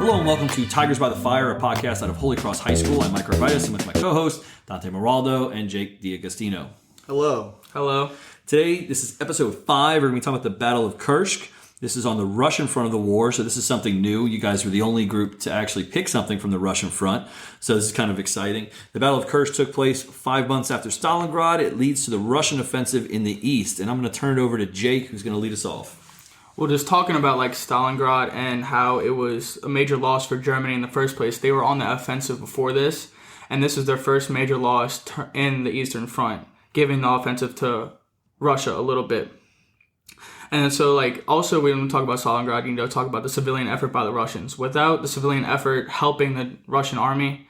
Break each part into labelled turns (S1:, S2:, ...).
S1: Hello and welcome to Tigers by the Fire, a podcast out of Holy Cross High School. I'm Mike Arvidas and with my co-hosts, Dante Moraldo and Jake D'Agostino.
S2: Hello.
S3: Hello.
S1: Today, this is episode 5. We're going to be talking about the Battle of Kursk. This is on the Russian front of the war, so this is something new. You guys were the only group to actually pick something from the Russian front, so this is kind of exciting. The Battle of Kursk took place 5 months after Stalingrad. It leads to the Russian offensive in the east, and I'm going to turn it over to Jake, who's going to lead us off.
S3: Well, just talking about Stalingrad and how it was a major loss for Germany in the first place. They were on the offensive before this, and this is their first major loss in the Eastern Front, giving the offensive to Russia a little bit. And so, also, we don't talk about Stalingrad, talk about the civilian effort by the Russians. Without the civilian effort helping the Russian army,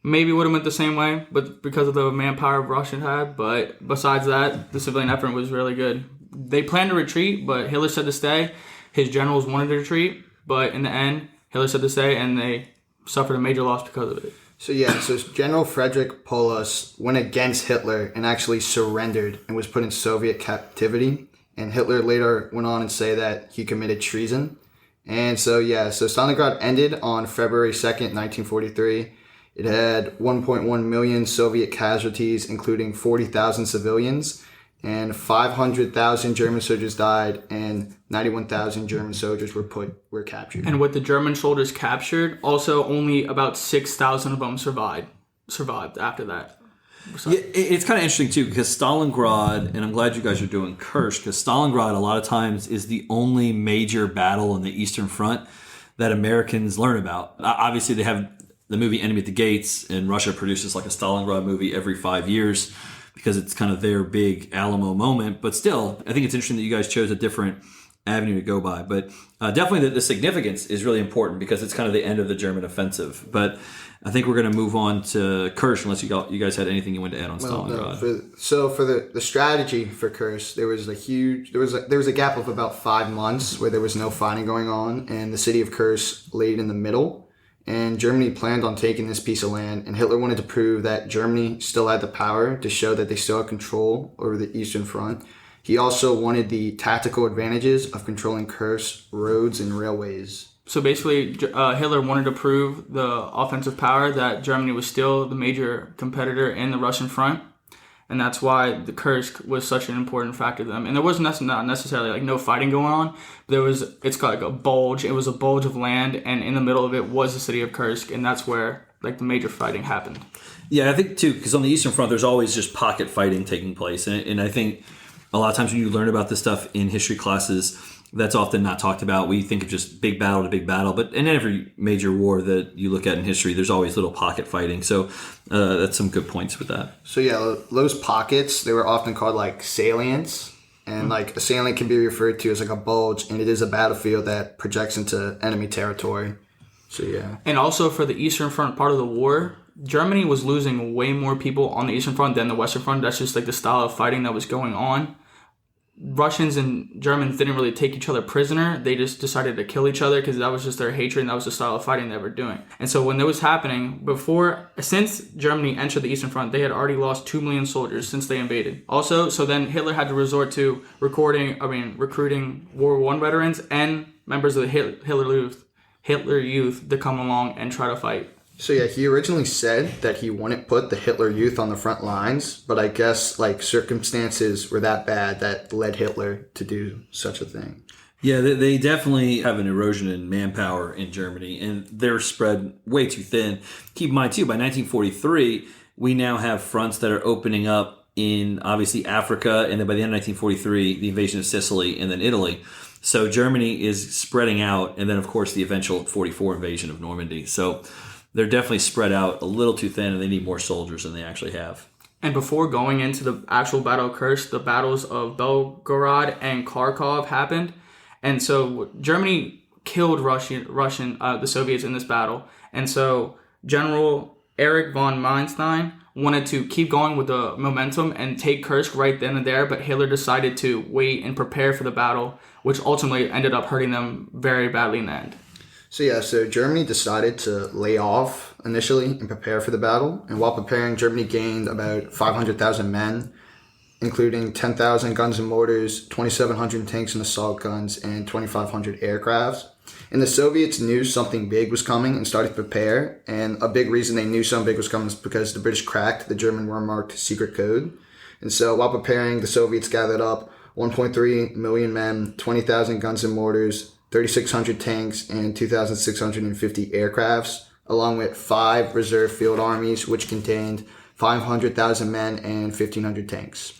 S3: maybe it would have went the same way, but because of the manpower Russia had. But besides that, the civilian effort was really good. They planned to retreat, but Hitler said to stay. His generals wanted to retreat, but in the end, Hitler said to stay, and they suffered a major loss because of it.
S2: So General Frederick Paulus went against Hitler and actually surrendered and was put in Soviet captivity. And Hitler later went on and say that he committed treason. And so Stalingrad ended on February 2nd, 1943. It had 1.1 million Soviet casualties, including 40,000 civilians. And 500,000 German soldiers died, and 91,000 German soldiers were captured.
S3: And with the German soldiers captured, also only about 6,000 of them survived after that. So.
S1: Yeah, it's kind of interesting, too, because Stalingrad, and I'm glad you guys are doing Kursk, because Stalingrad a lot of times is the only major battle on the Eastern Front that Americans learn about. Obviously, they have the movie Enemy at the Gates, and Russia produces a Stalingrad movie every 5 years, because it's kind of their big Alamo moment. But still, I think it's interesting that you guys chose a different avenue to go by. But definitely the significance is really important because it's kind of the end of the German offensive. But I think we're going to move on to Kursk, unless you guys had anything you wanted to add on Stalingrad.
S2: No, for the strategy for Kursk, there was a gap of about 5 months where there was no fighting going on, and the city of Kursk laid in the middle. And Germany planned on taking this piece of land, and Hitler wanted to prove that Germany still had the power to show that they still had control over the Eastern Front. He also wanted the tactical advantages of controlling Kursk's roads and railways. So
S3: basically, Hitler wanted to prove the offensive power that Germany was still the major competitor in the Russian front. And that's why the Kursk was such an important factor to them. And there was not necessarily no fighting going on. It's got a bulge. It was a bulge of land, and in the middle of it was the city of Kursk, and that's where the major fighting happened.
S1: Yeah, I think too, because on the Eastern Front, there's always just pocket fighting taking place, and I think a lot of times when you learn about this stuff in history classes, that's often not talked about. We think of just big battle to big battle, but in every major war that you look at in history, there's always little pocket fighting. So that's some good points with that.
S2: So those pockets, they were often called salients, and a salient can be referred to as a bulge, and it is a battlefield that projects into enemy territory. So yeah.
S3: And also for the Eastern Front part of the war, Germany was losing way more people on the Eastern Front than the Western Front. That's just the style of fighting that was going on. Russians and Germans didn't really take each other prisoner. They just decided to kill each other because that was just their hatred and that was the style of fighting they were doing. And so when that was happening, since Germany entered the Eastern Front, they had already lost 2 million soldiers since they invaded. Also, so then Hitler had to resort to recruiting World War I veterans and members of the Hitler Youth to come along and try to fight.
S2: So he originally said that he wouldn't put the Hitler Youth on the front lines, but I guess circumstances were that bad that led Hitler to do such a thing.
S1: Yeah, they definitely have an erosion in manpower in Germany, and they're spread way too thin. Keep in mind too, by 1943, we now have fronts that are opening up in obviously Africa, and then by the end of 1943, the invasion of Sicily and then Italy. So Germany is spreading out, and then of course the eventual 44 invasion of Normandy. So they're definitely spread out a little too thin, and they need more soldiers than they actually have.
S3: And before going into the actual Battle of Kursk, the battles of Belgorod and Kharkov happened. And so Germany killed the Soviets in this battle. And so General Erich von Manstein wanted to keep going with the momentum and take Kursk right then and there, but Hitler decided to wait and prepare for the battle, which ultimately ended up hurting them very badly in the end.
S2: So Germany decided to lay off initially and prepare for the battle. And while preparing, Germany gained about 500,000 men. including 10,000 guns and mortars, 2,700 tanks and assault guns, and 2,500 aircrafts. And the Soviets knew something big was coming and started to prepare. And a big reason they knew something big was coming is because the British cracked the German war-marked secret code. And so while preparing, the Soviets gathered up 1.3 million men, 20,000 guns and mortars, 3,600 tanks, and 2,650 aircrafts, along with 5 reserve field armies, which contained 500,000 men and 1,500 tanks.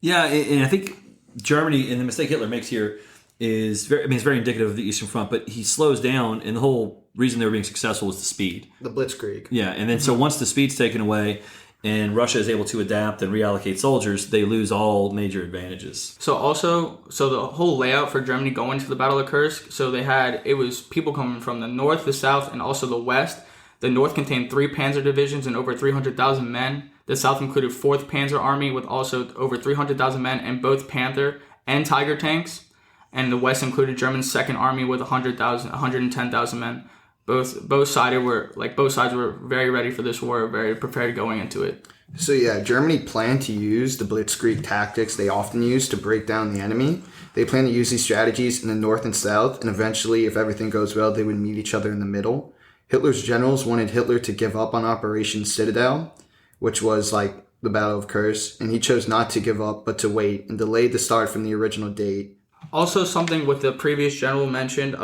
S1: Yeah, and I think Germany, and the mistake Hitler makes here is very, it's very indicative of the Eastern Front, but he slows down, and the whole reason they were being successful was the speed.
S2: The Blitzkrieg.
S1: Yeah, and then so once the speed's taken away and Russia is able to adapt and reallocate soldiers, they lose all major advantages.
S3: So the whole layout for Germany going to the Battle of Kursk, so it was people coming from the north, the south, and also the west. The north contained 3 panzer divisions and over 300,000 men. The south included 4th Panzer Army with also over 300,000 men and both Panther and Tiger tanks. And the west included German's 2nd Army with 110,000 men. Both sides were very ready for this war, very prepared going into it.
S2: So yeah, Germany planned to use the Blitzkrieg tactics they often use to break down the enemy. They plan to use these strategies in the north and south, and eventually, if everything goes well, they would meet each other in the middle. Hitler's generals wanted Hitler to give up on Operation Citadel, which was like the Battle of Kursk, and he chose not to give up, but to wait and delayed the start from the original date.
S3: Also, something with the previous general mentioned,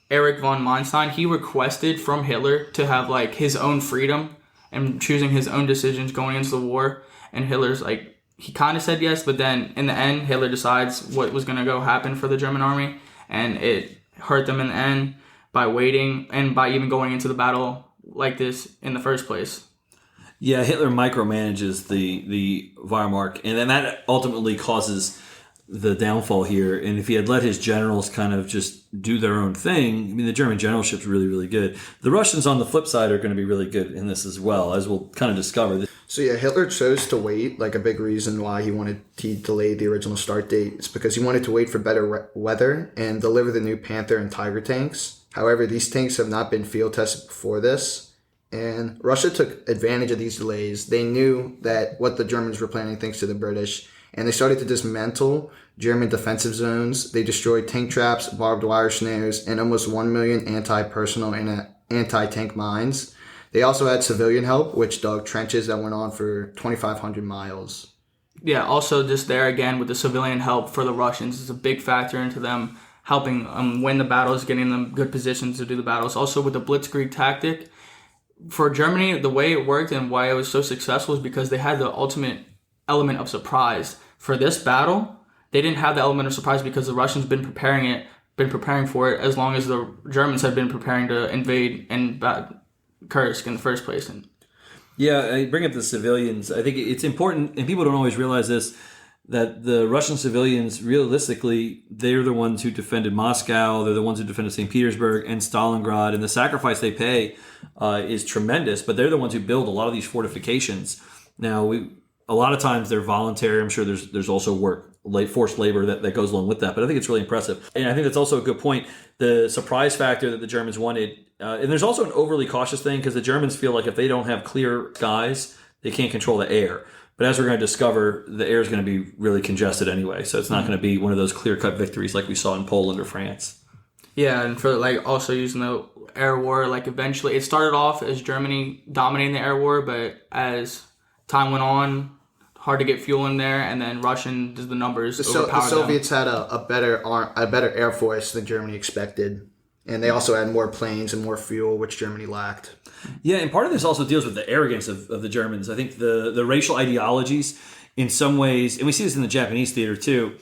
S3: Erich von Manstein, he requested from Hitler to have like his own freedom and choosing his own decisions going into the war. And Hitler's like, he kind of said yes, but then in the end, Hitler decides what was going to go happen for the German army, and it hurt them in the end by waiting and by even going into the battle like this in the first place.
S1: Yeah, Hitler micromanages the Wehrmacht, and then that ultimately causes the downfall here. And if he had let his generals kind of just do their own thing, I mean, the German generalship's really, really good. The Russians on the flip side are going to be really good in this as well, as we'll kind of discover.
S2: So yeah, Hitler chose to wait. Like a big reason why he delayed the original start date is because he wanted to wait for better weather and deliver the new Panther and Tiger tanks. However, these tanks have not been field tested before this, and Russia took advantage of these delays. They knew that what the Germans were planning thanks to the British, and they started to dismantle German defensive zones. They destroyed tank traps, barbed wire snares, and almost 1 million anti-personnel and anti-tank mines. They also had civilian help, which dug trenches that went on for 2,500 miles.
S3: Yeah, also just there again with the civilian help for the Russians is a big factor into them helping win the battles, getting them good positions to do the battles. Also with the Blitzkrieg tactic, for Germany, the way it worked and why it was so successful is because they had the ultimate element of surprise. For this battle, they didn't have the element of surprise because the Russians been preparing for it as long as the Germans had been preparing to invade and Kursk in the first place.
S1: Yeah, I bring up the civilians. I think it's important, and people don't always realize this, that the Russian civilians, realistically, they're the ones who defended Moscow, they're the ones who defended St. Petersburg and Stalingrad, and the sacrifice they pay is tremendous, but they're the ones who build a lot of these fortifications. Now, a lot of times they're voluntary. I'm sure there's also forced labor that goes along with that, but I think it's really impressive. And I think that's also a good point. The surprise factor that the Germans wanted, and there's also an overly cautious thing because the Germans feel like if they don't have clear skies, they can't control the air. But as we're going to discover, the air is going to be really congested anyway, so it's not going to be one of those clear-cut victories like we saw in Poland or France.
S3: Yeah, and for like also using the air war, like eventually it started off as Germany dominating the air war, but as time went on, hard to get fuel in there, and then the numbers overpowered
S2: the Soviets had a better air force than Germany expected, and they also had more planes and more fuel, which Germany lacked.
S1: Yeah, and part of this also deals with the arrogance of the Germans. I think the racial ideologies in some ways, and we see this in the Japanese theater too,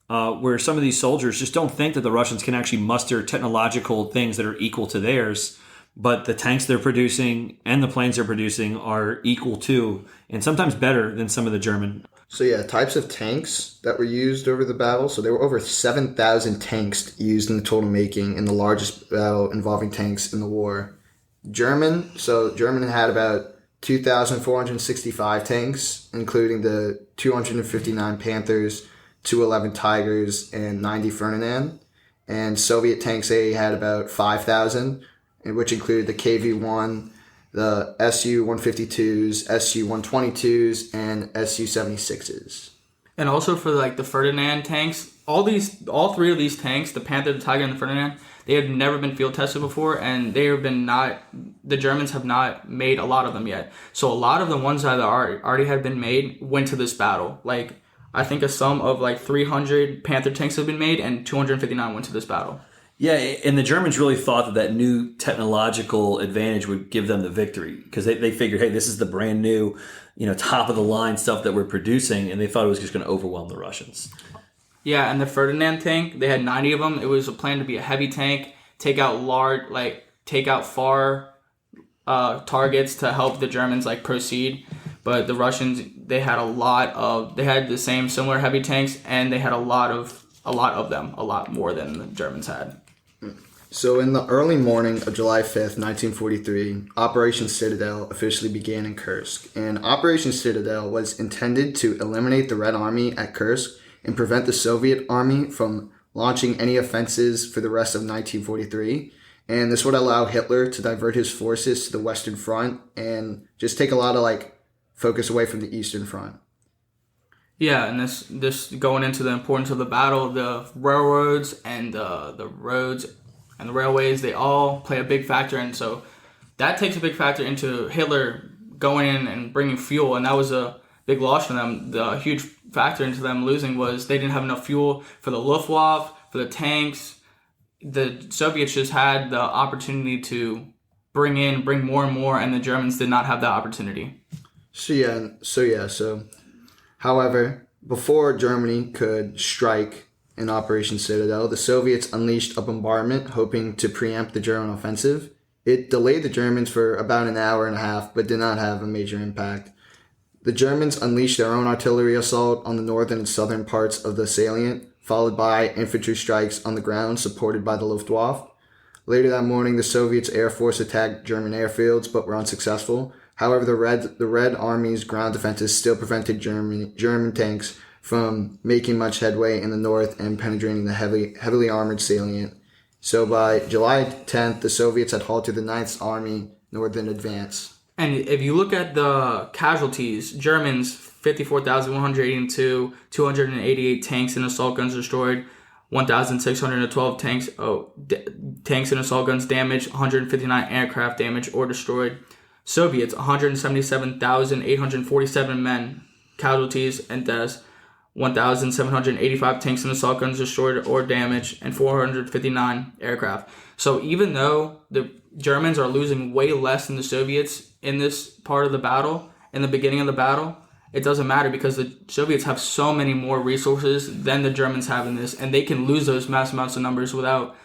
S1: where some of these soldiers just don't think that the Russians can actually muster technological things that are equal to theirs, but the tanks they're producing and the planes they're producing are equal to, and sometimes better than some of the German.
S2: So yeah, types of tanks that were used over the battle. So there were over 7,000 tanks used in the total making in the largest battle involving tanks in the war. German had about 2,465 tanks, including the 259 Panthers, 211 Tigers, and 90 Ferdinand. And Soviet tanks, they had about 5,000, which included the KV-1, the Su-152s, Su-122s, and Su-76s.
S3: And also for like the Ferdinand tanks, all three of these tanks, the Panther, the Tiger, and the Ferdinand, they have never been field tested before, and the Germans have not made a lot of them yet. So a lot of the ones that already had been made went to this battle. Like, I think a sum of like 300 Panther tanks have been made, and 259 went to this battle.
S1: Yeah, and the Germans really thought that new technological advantage would give them the victory because they figured, hey, this is the brand new, top of the line stuff that we're producing, and they thought it was just going to overwhelm the Russians.
S3: Yeah, and the Ferdinand tank, they had 90 of them. It was a plan to be a heavy tank, take out far targets to help the Germans proceed. But the Russians, they had the same similar heavy tanks, and they had a lot of them, a lot more than the Germans had.
S2: So in the early morning of July 5th, 1943, Operation Citadel officially began in Kursk. And Operation Citadel was intended to eliminate the Red Army at Kursk and prevent the Soviet Army from launching any offenses for the rest of 1943. And this would allow Hitler to divert his forces to the Western Front and just take a lot of focus away from the Eastern Front.
S3: Yeah, and this going into the importance of the battle, the railroads and the roads and the railways, they all play a big factor, and so that takes a big factor into Hitler going in and bringing fuel, and that was a big loss for them. The huge factor into them losing was they didn't have enough fuel for the Luftwaffe, for the tanks. The Soviets just had the opportunity to bring more and more, and the Germans did not have that opportunity.
S2: However, before Germany could strike in Operation Citadel, the Soviets unleashed a bombardment hoping to preempt the German offensive. It delayed the Germans for about an hour and a half, but did not have a major impact. The Germans unleashed their own artillery assault on the northern and southern parts of the salient, followed by infantry strikes on the ground supported by the Luftwaffe. Later that morning, the Soviets' Air Force attacked German airfields, but were unsuccessful. However, the Red Army's ground defenses still prevented German tanks from making much headway in the north and penetrating the heavily armored salient. So by July 10th, the Soviets had halted the 9th Army northern advance.
S3: And if you look at the casualties, Germans, 54,182, 288 tanks and assault guns destroyed, 1,612 tanks and assault guns damaged, 159 aircraft damaged or destroyed. Soviets, 177,847 men, casualties and deaths, 1,785 tanks and assault guns destroyed or damaged, and 459 aircraft. So even though the Germans are losing way less than the Soviets in this part of the battle, in the beginning of the battle, it doesn't matter because the Soviets have so many more resources than the Germans have in this, and they can lose those mass amounts of numbers without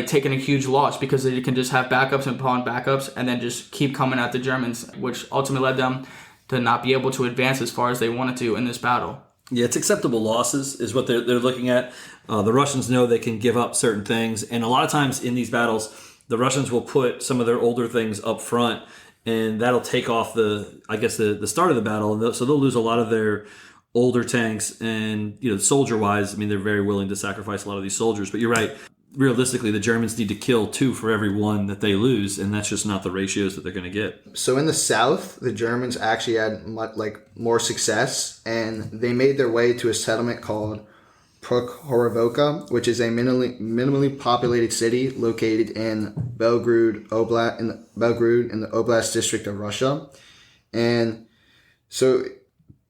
S3: taking a huge loss because they can just have backups upon backups and then just keep coming at the Germans, which ultimately led them to not be able to advance as far as they wanted to in this battle.
S1: Yeah, it's acceptable losses is what they're looking at. The Russians know they can give up certain things, and a lot of times in these battles, the Russians will put some of their older things up front, and that'll take off the start of the battle. So they'll lose a lot of their older tanks, and soldier-wise, they're very willing to sacrifice a lot of these soldiers. But you're right. Realistically, the Germans need to kill 2 for every 1 that they lose, and that's just not the ratios that they're going to get.
S2: So in the south, the Germans actually had more success, and they made their way to a settlement called Prokhorovka, which is a minimally populated city located in Belgorod Oblast, in the Oblast district of Russia. And so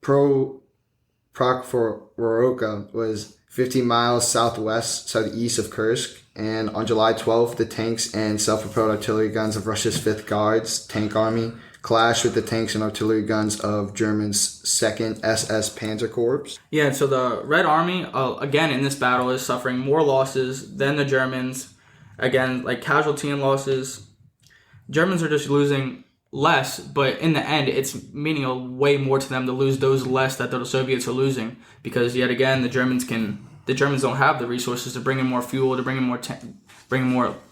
S2: Prokhorovka was 15 miles southeast of Kursk, and on July 12th, the tanks and self-propelled artillery guns of Russia's 5th Guards tank army clashed with the tanks and artillery guns of Germany's 2nd SS Panzer Corps.
S3: Yeah, so the Red Army, again, in this battle is suffering more losses than the Germans. Again, casualty and losses. Germans are just losing less, but in the end, it's meaning way more to them to lose those less that the Soviets are losing, because yet again, the Germans don't have the resources to bring in more fuel, to bring in more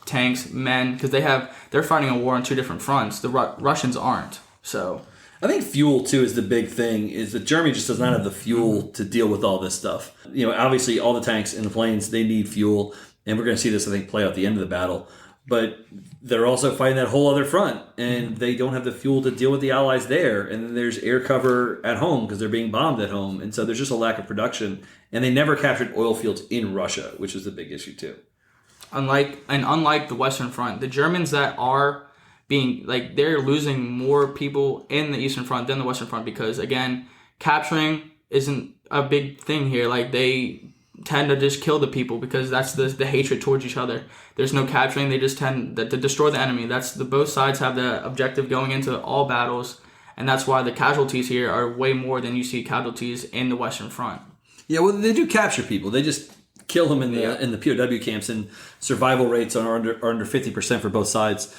S3: tanks, men, because they're fighting a war on 2 different fronts. The Russians aren't. So
S1: I think fuel too is the big thing. Is that Germany just does not have the fuel to deal with all this stuff. Obviously, all the tanks and the planes, they need fuel, and we're going to see this, I think, play out at the end of the battle. but they're also fighting that whole other front, and they don't have the fuel to deal with the Allies there. And then there's air cover at home because they're being bombed at home, and so there's just a lack of production. And they never captured oil fields in Russia, which is the big issue too.
S3: Unlike the Western Front, the Germans that are being they're losing more people in the Eastern Front than the Western Front because again, capturing isn't a big thing here. Like they tend to just kill the people because that's the hatred towards each other. There's no capturing. They just tend to destroy the enemy. That's both sides have the objective going into all battles, and that's why the casualties here are way more than you see casualties in the Western Front.
S1: Yeah, well, they do capture people. They just kill them in the POW camps, and survival rates are under 50% for both sides,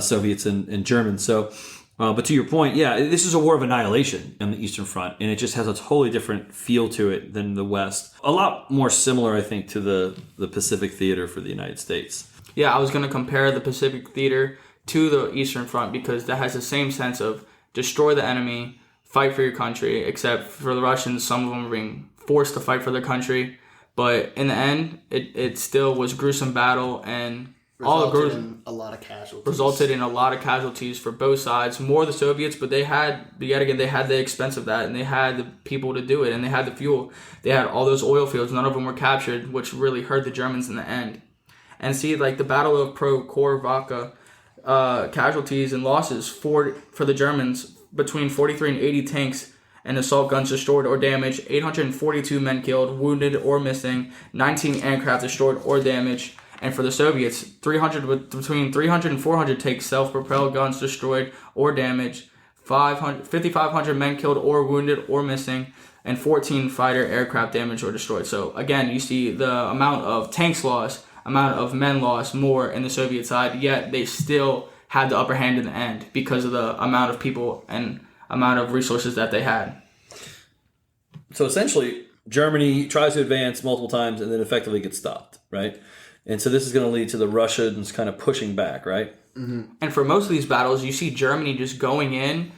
S1: Soviets and Germans. So, but to your point, yeah, this is a war of annihilation on the Eastern Front, and it just has a totally different feel to it than the West. A lot more similar, I think, to the Pacific Theater for the United States.
S3: Yeah, I was going to compare the Pacific Theater to the Eastern Front because that has the same sense of destroy the enemy, fight for your country, except for the Russians, some of them are being forced to fight for their country. But in the end, it still was gruesome battle and
S2: resulted in a lot of casualties
S3: for both sides. More the Soviets, but they had the expense of that, and they had the people to do it, and they had the fuel. They had all those oil fields. None of them were captured, which really hurt the Germans in the end. And see, like the Battle of Kursk, casualties and losses for the Germans between 43 and 80 tanks and assault guns destroyed or damaged, 842 men killed, wounded or missing, 19 aircraft destroyed or damaged, and for the Soviets, between 300 and 400 tanks, self-propelled guns destroyed or damaged, 5,500 men killed or wounded or missing, and 14 fighter aircraft damaged or destroyed. So again, you see the amount of tanks lost, amount of men lost more in the Soviet side, yet they still had the upper hand in the end because of the amount of people and amount of resources that they had.
S1: So essentially, Germany tries to advance multiple times and then effectively gets stopped, right? And so this is going to lead to the Russians kind of pushing back, right?
S3: Mm-hmm. And for most of these battles, you see Germany just going in,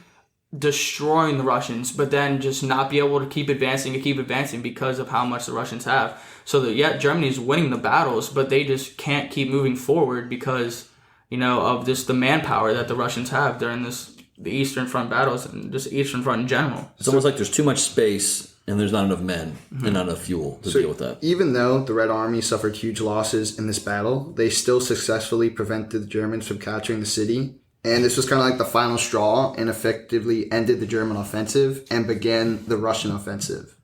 S3: destroying the Russians, but then just not be able to keep advancing because of how much the Russians have. So that Germany's winning the battles, but they just can't keep moving forward because, of just the manpower that the Russians have during the Eastern Front battles and just Eastern Front in general.
S1: It's almost like there's too much space and there's not enough men and not enough fuel to deal with that.
S2: Even though the Red Army suffered huge losses in this battle, they still successfully prevented the Germans from capturing the city. And this was kind of like the final straw and effectively ended the German offensive and began the Russian offensive.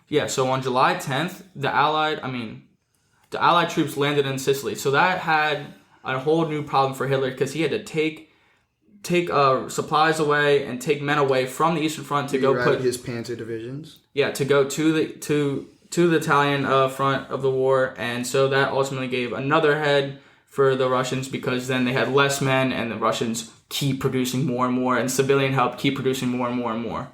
S3: Yeah, so on July 10th, the Allied troops landed in Sicily. So that had a whole new problem for Hitler because he had to take supplies away and take men away from the Eastern Front to go put
S2: his panzer divisions.
S3: Yeah, to go to the Italian front of the war, and so that ultimately gave another head for the Russians because then they had less men, and the Russians keep producing more and more, and civilian help keep producing more and more and more.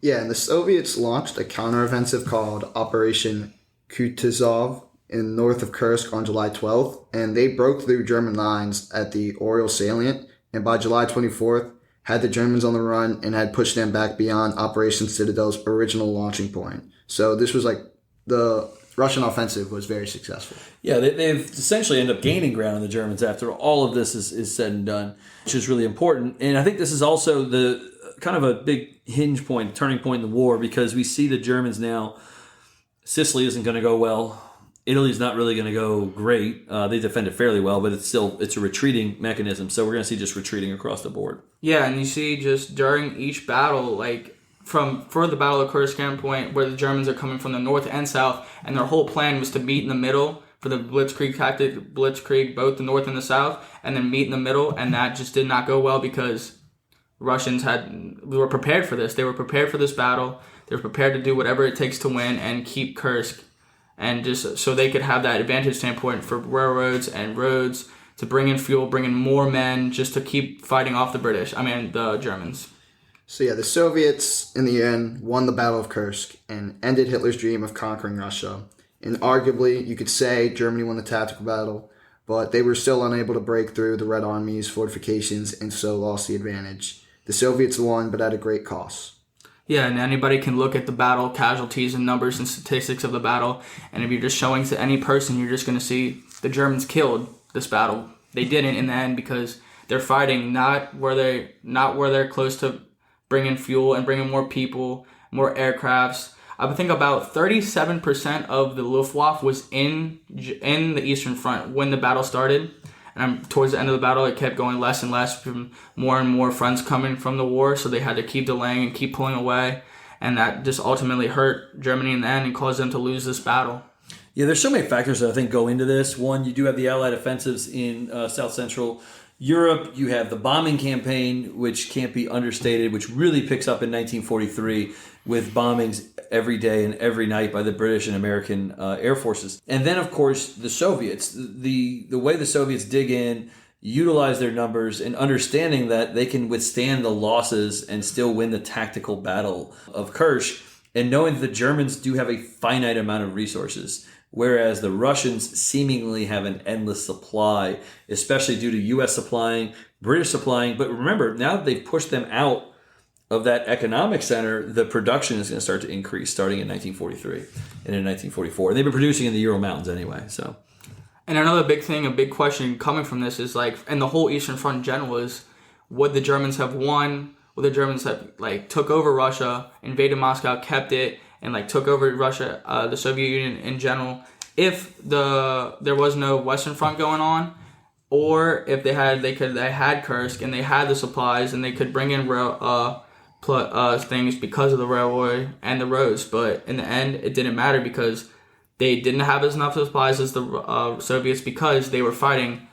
S2: Yeah, and the Soviets launched a counteroffensive called Operation Kutuzov in north of Kursk on July 12th, and they broke through German lines at the Orel salient. And by July 24th, had the Germans on the run and had pushed them back beyond Operation Citadel's original launching point. So this was the Russian offensive was very successful.
S1: Yeah, they've essentially ended up gaining ground on the Germans after all of this is said and done, which is really important. And I think this is also the kind of a big turning point in the war because we see the Germans now, Sicily isn't going to go well. Italy's not really going to go great. They defend it fairly well, but it's a retreating mechanism. So we're going to see just retreating across the board.
S3: Yeah, and you see just during each battle, for the Battle of Kursk standpoint, where the Germans are coming from the north and south, and their whole plan was to meet in the middle for the Blitzkrieg tactic, both the north and the south, and then meet in the middle, and that just did not go well because Russians were prepared for this. They were prepared for this battle. They were prepared to do whatever it takes to win and keep Kursk. And just so they could have that advantage standpoint for railroads and roads to bring in fuel, bring in more men, just to keep fighting off the Germans.
S2: So yeah, the Soviets, in the end, won the Battle of Kursk and ended Hitler's dream of conquering Russia. And arguably, you could say Germany won the tactical battle, but they were still unable to break through the Red Army's fortifications and so lost the advantage. The Soviets won, but at a great cost.
S3: Yeah, and anybody can look at the battle casualties and numbers and statistics of the battle, and if you're just showing to any person, you're just going to see the Germans killed this battle. they didn't in the end because they're fighting not where they're close to bringing fuel and bringing more people, more aircrafts. I would think about 37% of the Luftwaffe was in the Eastern Front when the battle started. And towards the end of the battle, it kept going less and less from more and more fronts coming from the war. So they had to keep delaying and keep pulling away. And that just ultimately hurt Germany in the end and caused them to lose this battle.
S1: Yeah, there's so many factors that I think go into this. One, you do have the Allied offensives in South Central Europe. You have the bombing campaign, which can't be understated, which really picks up in 1943 with bombings every day and every night by the British and American air forces. And then, of course, the Soviets. The way the Soviets dig in, utilize their numbers, and understanding that they can withstand the losses and still win the tactical battle of Kursk, and knowing that the Germans do have a finite amount of resources, whereas the Russians seemingly have an endless supply, especially due to U.S. supplying, British supplying. But remember, now that they've pushed them out of that economic center, the production is going to start to increase starting in 1943 and in 1944. And they've been producing in the Ural Mountains anyway. So,
S3: and another big thing, a big question coming from this is like, and the whole Eastern Front in general is, would the Germans have won? Would the Germans have like took over Russia, invaded Moscow, kept it, and like took over Russia, the Soviet Union in general, if there was no Western Front going on, or if they had Kursk and they had the supplies and they could bring in things because of the railway and the roads. But in the end, it didn't matter because they didn't have enough supplies as the Soviets because they were fighting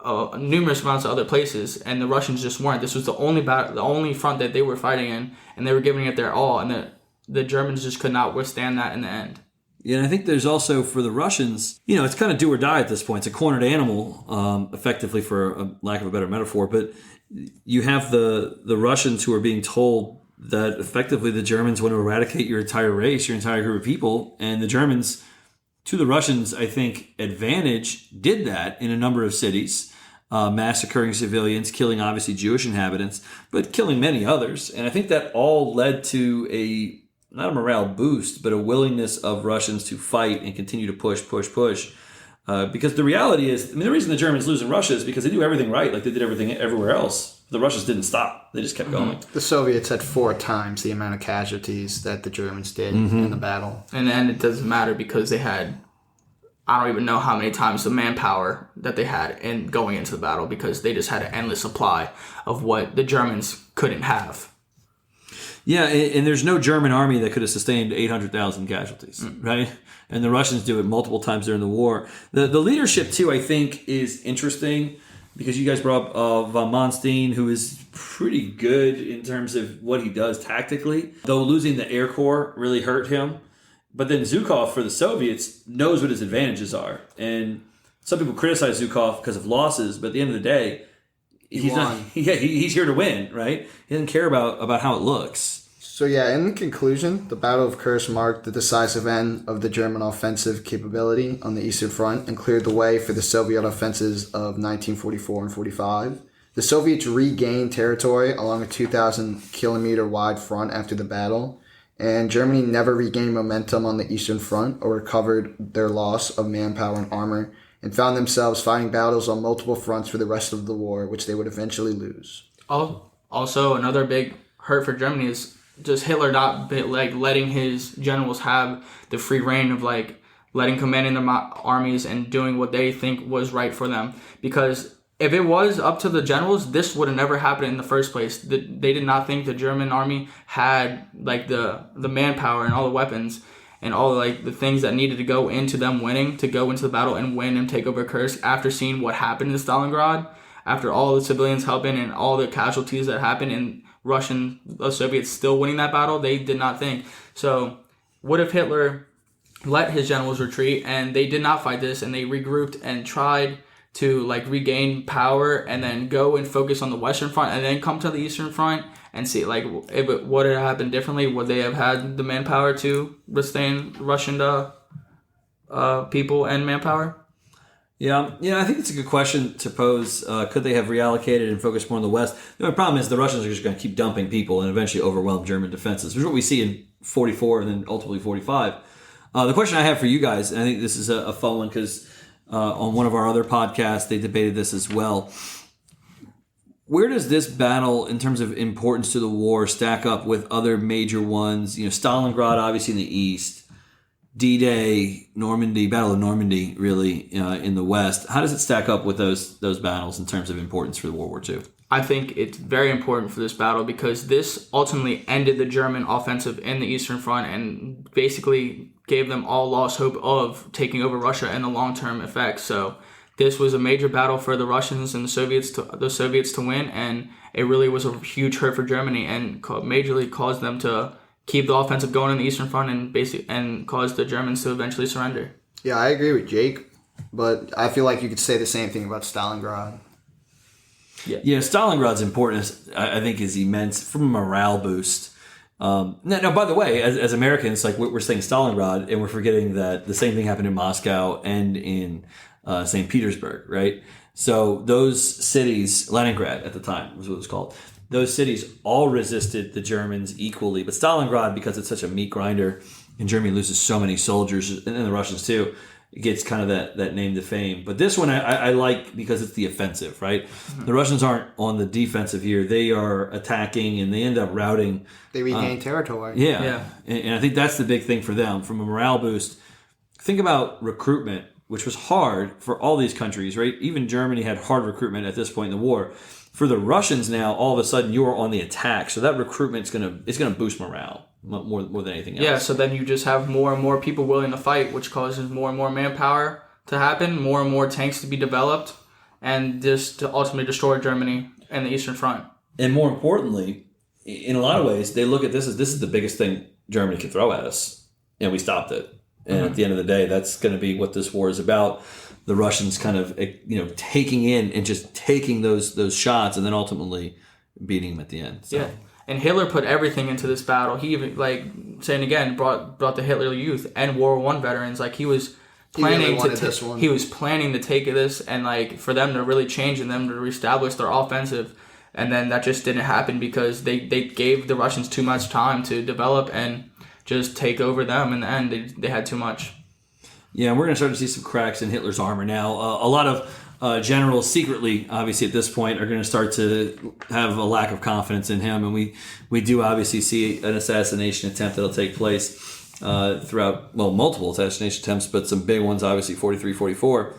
S3: numerous amounts of other places, and the Russians just weren't. This was the only front that they were fighting in, and they were giving it their all, and the Germans just could not withstand that in the end.
S1: Yeah, and I think there's also, for the Russians, it's kind of do or die at this point. It's a cornered animal, effectively, for a lack of a better metaphor. But you have the Russians who are being told that effectively the Germans want to eradicate your entire race, your entire group of people. And the Germans, to the Russians, I think, advantage, did that in a number of cities, massacring civilians, killing obviously Jewish inhabitants, but killing many others. And I think that all led to not a morale boost, but a willingness of Russians to fight and continue to push. Because the reality is, the reason the Germans lose in Russia is because they do everything right, like they did everything everywhere else. The Russians didn't stop. They just kept going.
S2: The Soviets had 4 times the amount of casualties that the Germans did in the battle.
S3: In the end, it doesn't matter because they had, I don't even know how many times the manpower that they had in going into the battle because they just had an endless supply of what the Germans couldn't have.
S1: Yeah, and there's no German army that could have sustained 800,000 casualties, right? And the Russians do it multiple times during the war. The leadership, too, I think, is interesting because you guys brought up von Manstein, who is pretty good in terms of what he does tactically, though losing the Air Corps really hurt him. But then Zhukov, for the Soviets, knows what his advantages are. And some people criticize Zhukov because of losses, but at the end of the day, he's here to win, right? He doesn't care about how it looks.
S2: So yeah, in conclusion, the Battle of Kursk marked the decisive end of the German offensive capability on the Eastern Front and cleared the way for the Soviet offensives of 1944 and 45. The Soviets regained territory along a 2,000-kilometer wide front after the battle, and Germany never regained momentum on the Eastern Front or recovered their loss of manpower and armor, and found themselves fighting battles on multiple fronts for the rest of the war, which they would eventually lose.
S3: Also, another big hurt for Germany is just Hitler not letting his generals have the free reign of letting commanding their armies and doing what they think was right for them. Because if it was up to the generals, this would have never happened in the first place. They did not think the German army had the manpower and all the weapons and all the things that needed to go into them winning, to go into the battle and win and take over Kursk after seeing what happened in Stalingrad, after all the civilians helping and all the casualties that happened and the Soviets still winning that battle. They did not think. So what if Hitler let his generals retreat and they did not fight this and they regrouped and tried to regain power and then go and focus on the Western Front and then come to the Eastern Front and see if it would have happened differently? Would they have had the manpower to withstand Russian people and manpower?
S1: Yeah, I think it's a good question to pose. Could they have reallocated and focused more on the West? The only problem is the Russians are just going to keep dumping people and eventually overwhelm German defenses, which is what we see in 44 and then ultimately 45. The question I have for you guys, and I think this is a fun one because on one of our other podcasts. They debated this as well. Where does this battle, in terms of importance to the war, stack up with other major ones? Stalingrad, obviously in the east, D-Day, Normandy, Battle of Normandy, really in the west. How does it stack up with those battles in terms of importance for World War II?
S3: I think it's very important for this battle because this ultimately ended the German offensive in the Eastern Front and basically gave them all lost hope of taking over Russia and the long-term effects. So this was a major battle for the Russians and the Soviets to win, and it really was a huge hurt for Germany and majorly caused them to keep the offensive going in the Eastern Front and caused the Germans to eventually surrender.
S2: Yeah, I agree with Jake, but I feel like you could say the same thing about Stalingrad.
S1: Yeah, Stalingrad's importance, I think, is immense from a morale boost. Now, by the way, as Americans, like we're saying Stalingrad, and we're forgetting that the same thing happened in Moscow and in St. Petersburg, right? So those cities, Leningrad at the time was what it was called, those cities all resisted the Germans equally. But Stalingrad, because it's such a meat grinder, and Germany loses so many soldiers, and the Russians too, it gets kind of that name to fame. But this one I like because it's the offensive, right? Mm-hmm. The Russians aren't on the defensive here. They are attacking, and they end up routing.
S2: They regain territory.
S1: Yeah. And I think that's the big thing for them. From a morale boost, think about recruitment, which was hard for all these countries, right? Even Germany had hard recruitment at this point in the war. For the Russians now, all of a sudden, you are on the attack. So that recruitment is going to boost morale more than anything else.
S3: Yeah, so then you just have more and more people willing to fight, which causes more and more manpower to happen, more and more tanks to be developed, and just to ultimately destroy Germany and the Eastern Front.
S1: And more importantly, in a lot of ways, they look at this as this is the biggest thing Germany can throw at us, and we stopped it. And at the end of the day, that's going to be what this war is about. The Russians kind of, taking in and just taking those shots and then ultimately beating them at the end. So.
S3: Yeah. And Hitler put everything into this battle. He even, saying again, brought the Hitler Youth and World War I veterans. He was planning he was planning to take this and for them to really change and them to reestablish their offensive. And then that just didn't happen because they gave the Russians too much time to develop and just take over them. In the end, they had too much.
S1: Yeah, and we're going to start to see some cracks in Hitler's armor now. A lot of generals secretly, obviously at this point, are going to start to have a lack of confidence in him. And we do obviously see an assassination attempt that'll take place throughout, multiple assassination attempts, but some big ones, obviously 43, 44,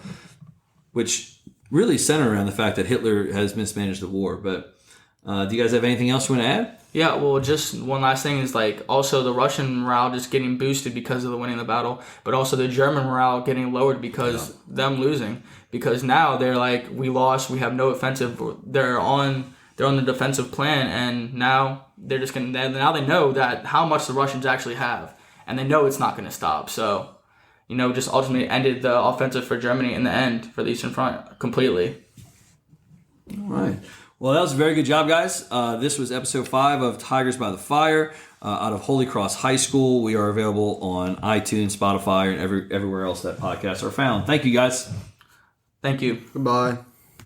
S1: which really center around the fact that Hitler has mismanaged the war. But do you guys have anything else you want to add?
S3: Yeah, well, just one last thing is also the Russian morale just getting boosted because of the winning the battle, but also the German morale getting lowered because them losing. Because now they're we lost, we have no offensive. They're on the defensive plan, and now they're just now they know that how much the Russians actually have, and they know it's not going to stop. So, just ultimately ended the offensive for Germany in the end for the Eastern Front completely.
S1: All right. Well, that was a very good job, guys. This was episode 5 of Tigers by the Fire out of Holy Cross High School. We are available on iTunes, Spotify, and everywhere else that podcasts are found. Thank you, guys.
S3: Thank you.
S2: Goodbye.